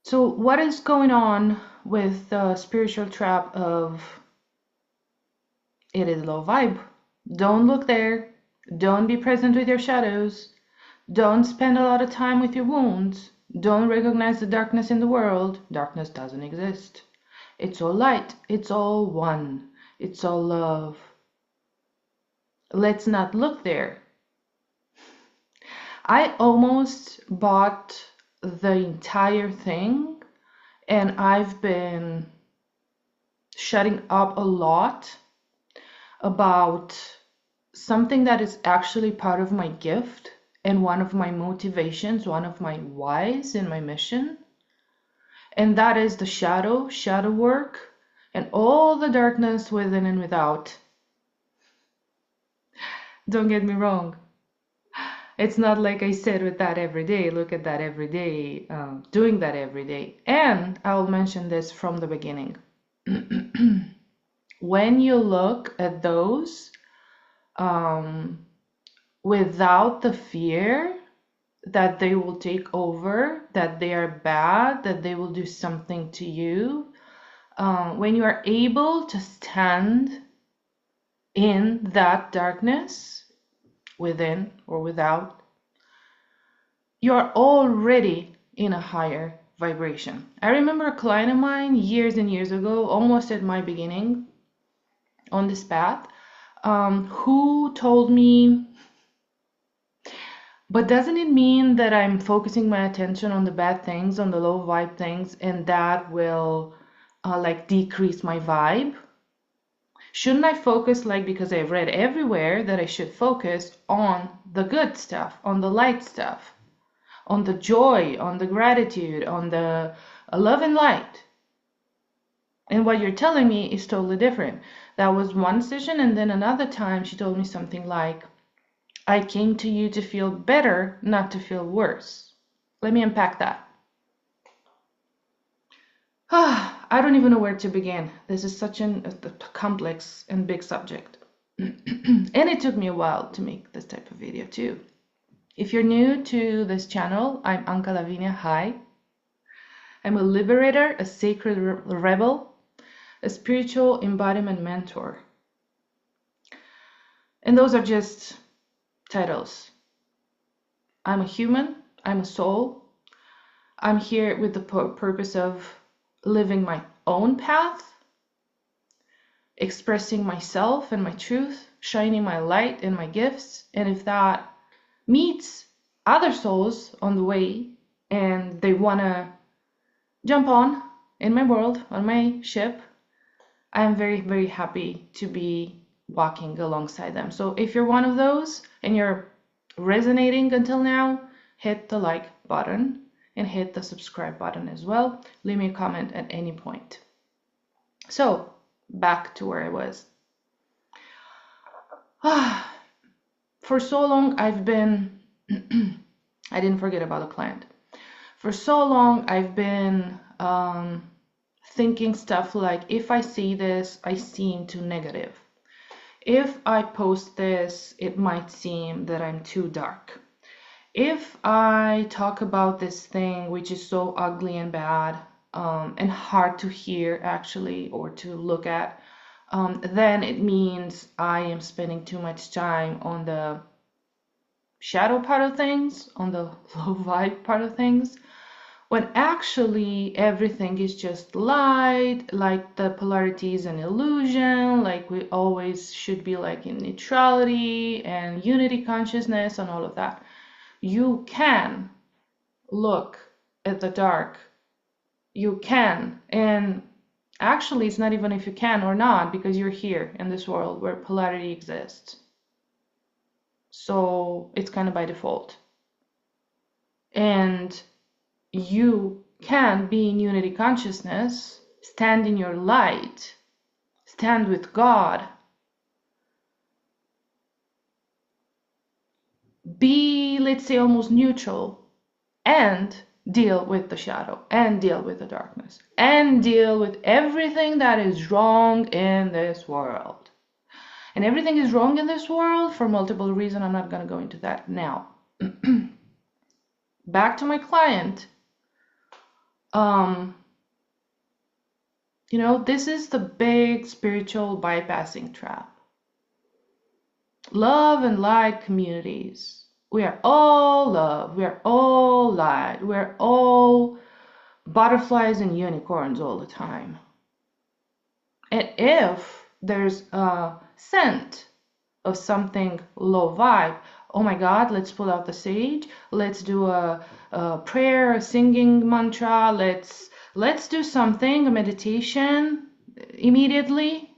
So what is going on with the spiritual trap of it is low vibe? Don't look there. Don't be present with your shadows. Don't spend a lot of time with your wounds. Don't recognize the darkness in the world. Darkness doesn't exist. It's all light. It's all one. It's all love. Let's not look there. I almost bought the entire thing, and I've been shutting up a lot about something that is actually part of my gift and one of my motivations, one of my whys in my mission. And that is the shadow work, and all the darkness within and without. Don't get me wrong. It's not like I sit with that every day, look at that every day, doing that every day. And I'll mention this from the beginning. When you look at those without the fear that they will take over, that they are bad, that they will do something to you, when you are able to stand in that darkness, within or without, you're already in a higher vibration. I remember a client of mine years and years ago, almost at my beginning on this path, who told me, but doesn't it mean that I'm focusing my attention on the bad things, on the low vibe things, and that will like decrease my vibe? Shouldn't I focus, like, because I've read everywhere that I should focus on the good stuff, on the light stuff, on the joy, on the gratitude, on the love and light? And what you're telling me is totally different. That was one session, and then another time she told me something like, I came to you to feel better, not to feel worse. Let me unpack that. I don't even know where to begin. This is such a complex and big subject. And it took me a while to make this type of video too. If you're new to this channel, I'm Anka Lavinia. Hi. I'm a liberator, a sacred rebel, a spiritual embodiment mentor. And those are just titles. I'm a human. I'm a soul. I'm here with the purpose of living my own path, expressing myself and my truth, shining my light and my gifts. And if that meets other souls on the way and they want to jump on in my world, on my ship, I am very, very happy to be walking alongside them. So if you're one of those and you're resonating until now, hit the like button and hit the subscribe button as well. Leave me a comment at any point. So back to where I was. For so long I've been, I didn't forget about the client. For so long I've been thinking stuff like, if I see this, I seem too negative. If I post this, it might seem that I'm too dark. If I talk about this thing, which is so ugly and bad and hard to hear actually, or to look at, then it means I am spending too much time on the shadow part of things, on the low vibe part of things, when actually everything is just light, like the polarity is an illusion, like we always should be like in neutrality and unity consciousness and all of that. You can look at the dark. You can. And actually, it's not even if you can or not, because you're here in this world where polarity exists. So it's kind of by default. And you can be in unity consciousness, stand in your light, stand with God, be, let's say, almost neutral, and deal with the shadow, and deal with the darkness, and deal with everything that is wrong in this world. And everything is wrong in this world for multiple reasons. I'm not going to go into that now. Back to my client. Um, this is the big spiritual bypassing trap. Love and light communities. We are all love. We are all light. We are all butterflies and unicorns all the time. And if there's a scent of something low vibe, oh my God, let's pull out the sage. Let's do a prayer, a singing mantra. Let's do something, a meditation immediately,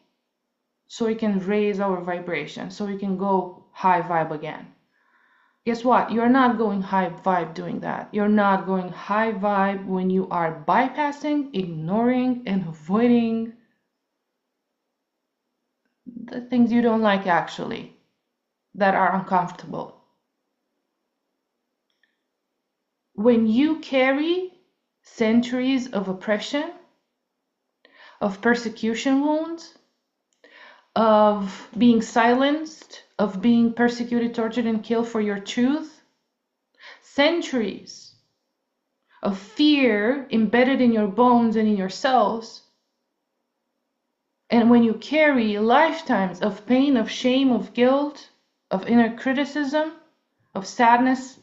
so we can raise our vibration, so we can go high vibe again. Guess what? You're not going high vibe doing that. You're not going high vibe when you are bypassing, ignoring, and avoiding the things you don't like actually, that are uncomfortable. When you carry centuries of oppression, of persecution wounds, of being silenced, of being persecuted, tortured, and killed for your truth, centuries of fear embedded in your bones and in your cells, and when you carry lifetimes of pain, of shame, of guilt, of inner criticism, of sadness,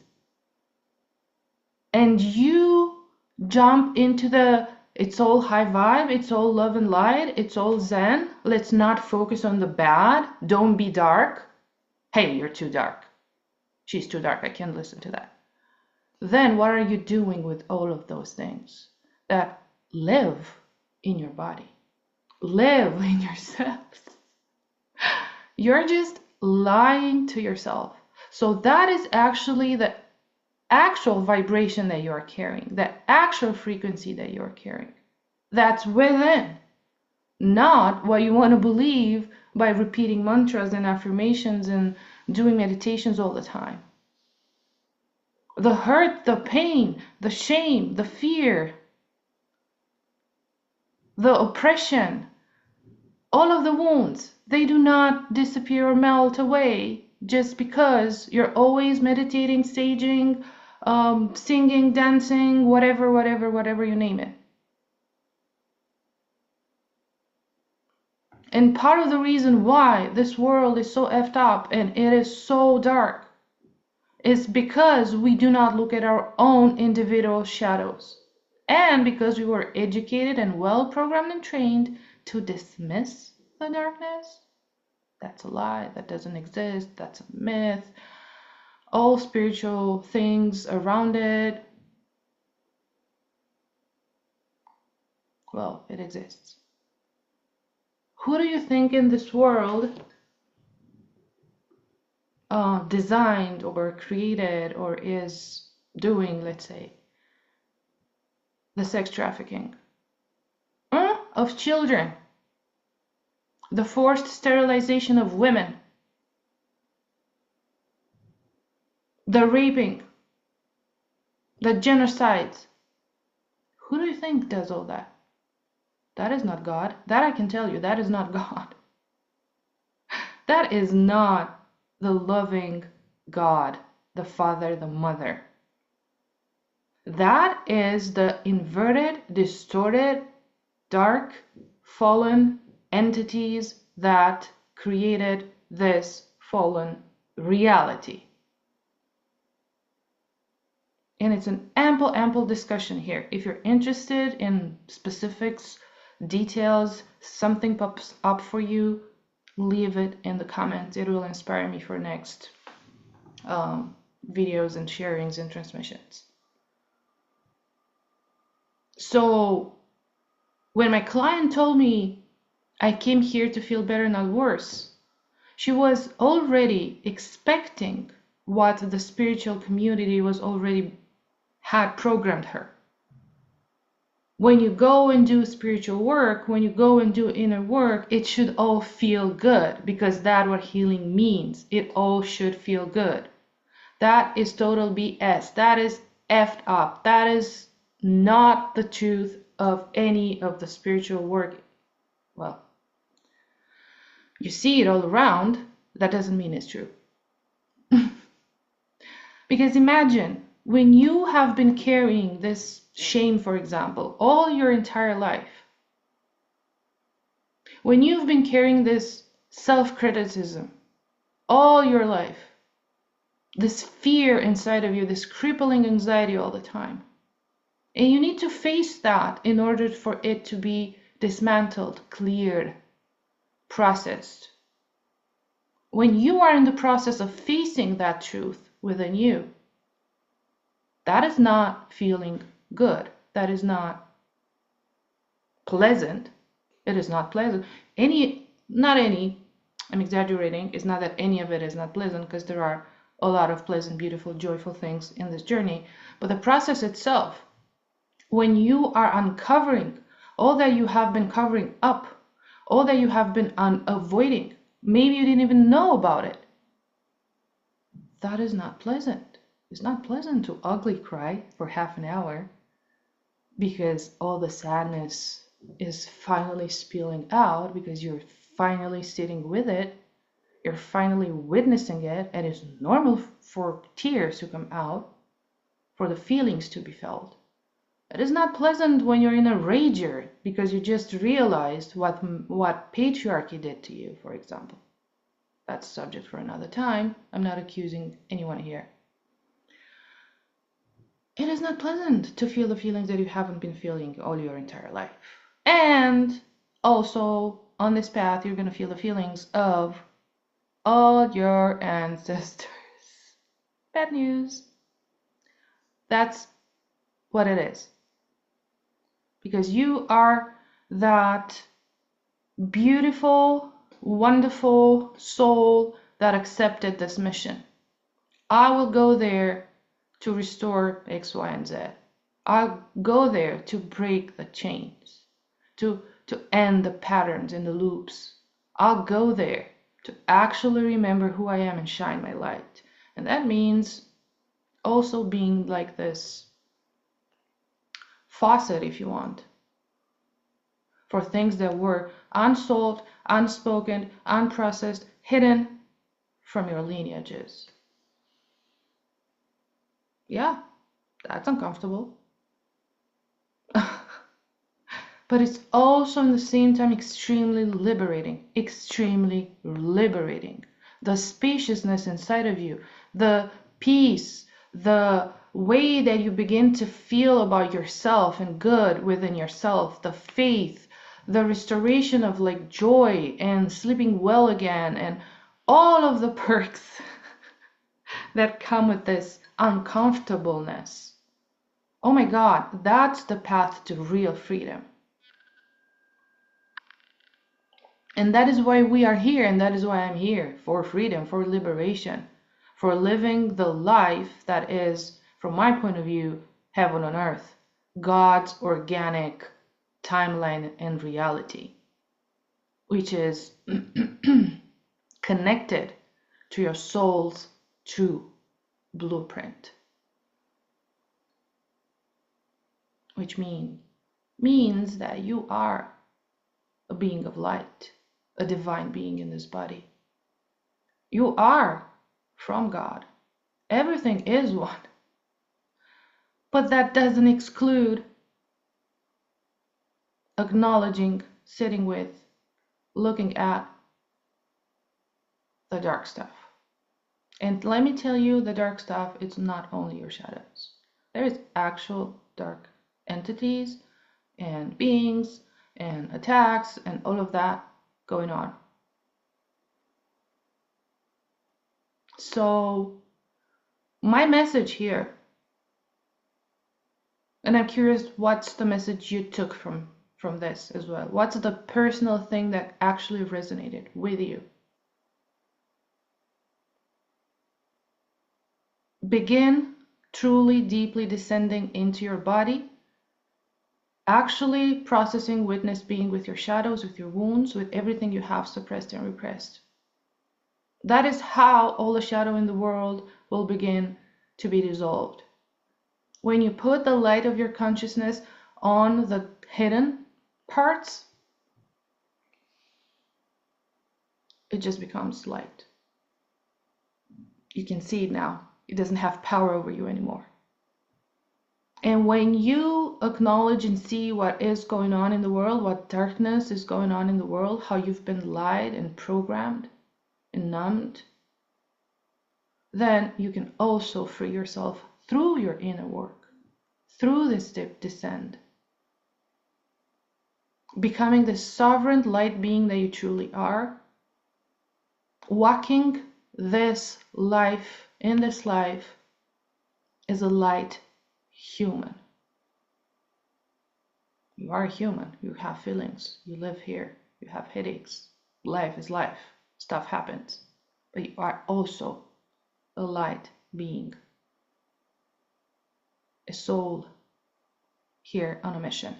and you jump into the it's all high vibe, it's all love and light, it's all zen, let's not focus on the bad, don't be dark. Hey, you're too dark. She's too dark, I can't listen to that. Then what are you doing with all of those things that live in your body, live in yourselves? You're just lying to yourself. So that is actually the actual vibration that you're carrying, the actual frequency that you're carrying. That's within, not what you want to believe by repeating mantras and affirmations and doing meditations all the time. The hurt, the pain, the shame, the fear, the oppression, all of the wounds, they do not disappear or melt away just because you're always meditating, saging, singing, dancing, whatever you name it. And part of the reason why this world is so effed up and it is so dark is because we do not look at our own individual shadows. And because we were educated and well programmed and trained to dismiss the darkness. That's a lie, that doesn't exist, that's a myth. All spiritual things around it, well, it exists. Who do you think in this world designed or created or is doing, let's say, the sex trafficking of children, the forced sterilization of women, the raping, the genocides? Who do you think does all that? That is not God. That I can tell you, that is not God. That is not the loving God, the Father, the Mother. That is the inverted, distorted, dark, fallen entities that created this fallen reality. And it's an ample discussion here. If you're interested in specifics, details, something pops up for you, leave it in the comments. It will inspire me for next videos and sharings and transmissions. So when my client told me I came here to feel better, not worse, she was already expecting what the spiritual community was already had programmed her. When you go and do spiritual work, when you go and do inner work, it should all feel good, because that's what healing means. It all should feel good. That is total BS. That is effed up. That is not the truth of any of the spiritual work. Well, you see it all around. That doesn't mean it's true. Because imagine When you have been carrying this shame, for example, all your entire life, when you've been carrying this self-criticism all your life, this fear inside of you, this crippling anxiety all the time, and you need to face that in order for it to be dismantled, cleared, processed. When you are in the process of facing that truth within you, that is not feeling good. That is not pleasant. It is not pleasant. I'm exaggerating. It's not that any of it is not pleasant, because there are a lot of pleasant, beautiful, joyful things in this journey. But the process itself, when you are uncovering all that you have been covering up, all that you have been avoiding, maybe you didn't even know about it, that is not pleasant. It's not pleasant to ugly cry for half an hour because all the sadness is finally spilling out, because you're finally sitting with it, you're finally witnessing it, and it's normal for tears to come out, for the feelings to be felt. It is not pleasant when you're in a rager because you just realized what patriarchy did to you, for example. That's a subject for another time. I'm not accusing anyone here. It is not pleasant to feel the feelings that you haven't been feeling all your entire life. And also, on this path, you're going to feel the feelings of all your ancestors. Bad news. That's what it is. Because you are that beautiful, wonderful soul that accepted this mission. I will go there to restore X, Y, and Z. I'll go there to break the chains, to end the patterns and the loops. I'll go there to actually remember who I am and shine my light. And that means also being like this faucet, if you want, for things that were unsolved, unspoken, unprocessed, hidden from your lineages. Yeah, that's uncomfortable. But it's also in the same time extremely liberating, extremely liberating. The spaciousness inside of you, the peace, the way that you begin to feel about yourself and good within yourself, the faith, the restoration of like joy and sleeping well again, and all of the perks that come with this uncomfortableness. Oh my God, that's the path to real freedom. And that is why we are here, and that is why I'm here, for freedom, for liberation, for living the life that is, from my point of view, heaven on earth, God's organic timeline and reality, which is connected to your soul's true blueprint, which means that you are a being of light, a divine being in this body. You are from God. Everything is one. But that doesn't exclude acknowledging, sitting with, looking at the dark stuff. And let me tell you, the dark stuff, it's not only your shadows. There is actual dark entities and beings and attacks and all of that going on. So my message here, and I'm curious what's the message you took from this as well. What's the personal thing that actually resonated with you? Begin truly, deeply descending into your body, actually processing witness being with your shadows, with your wounds, with everything you have suppressed and repressed. That is how all the shadow in the world will begin to be dissolved. When you put the light of your consciousness on the hidden parts, it just becomes light. You can see it now. It doesn't have power over you anymore. And when you acknowledge and see what is going on in the world, what darkness is going on in the world, how you've been lied and programmed and numbed, then you can also free yourself through your inner work, through this deep descent, becoming the sovereign light being that you truly are, walking this life, in this life, as a light human. You are human, you have feelings, you live here, you have headaches, life is life, stuff happens, but you are also a light being, a soul here on a mission.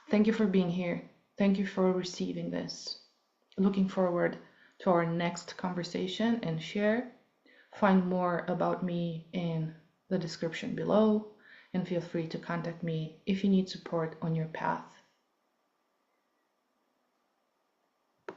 Thank you for being here. Thank you for receiving this. Looking forward to our next conversation and share. Find more about me in the description below, and feel free to contact me if you need support on your path